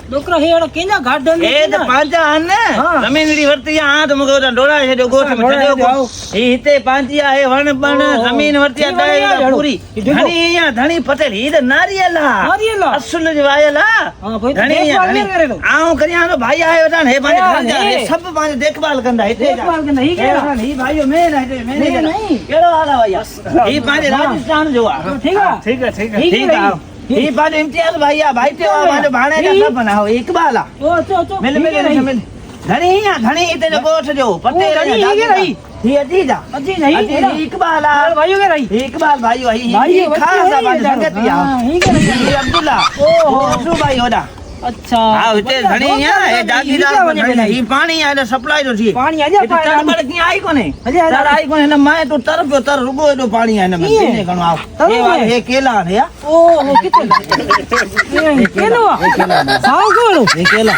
ડોકરા હેડો કેના ગાર્ડન એ તો પાંચા ને જમીનડી વર્તી આ તો મગો ડોળા છે ગોઠ में ચડ્યો એ હિતે પાંચિયા એ વણ બણ જમીન વર્તી ડાય પૂરી ધણી અહીંયા ધણી પટેલ ઈ તો નારિયેલા અસલ જ વાયેલા ધણી આઉ કર્યાનો ભાઈ આયો તા હે પાંચ सब પાંચ देखभाल कंदा હિતે देखभाल कंदा ઈ કે ઈ ભાઈઓ મેં નહીં કેડો હાલા ભૈયા ઈ પાંચ રાજસ્થान જોવા ठीक है ये बात इम्तियाज भैया भाई ते वाले भाणे का सब बनाओ इकबाला मिल धनी धनी इते जो गोठ जो पते रही ये अजीजा अजी नहीं इकबाला भाइयों के रही इकबाल भाई भाई खास बात संगतिया ये अब्दुल्ला ओ सु भाई होदा अच्छा हां इते धनी है ए जागीदार ई पानी आले सप्लाई जो थी पानी आ जा तर की आई कोने तर आई कोने ने मैं तो तर रुगो तो पानी आने में ने गणो आव ये केला रे ओ किते केलो साव कोलो ये केला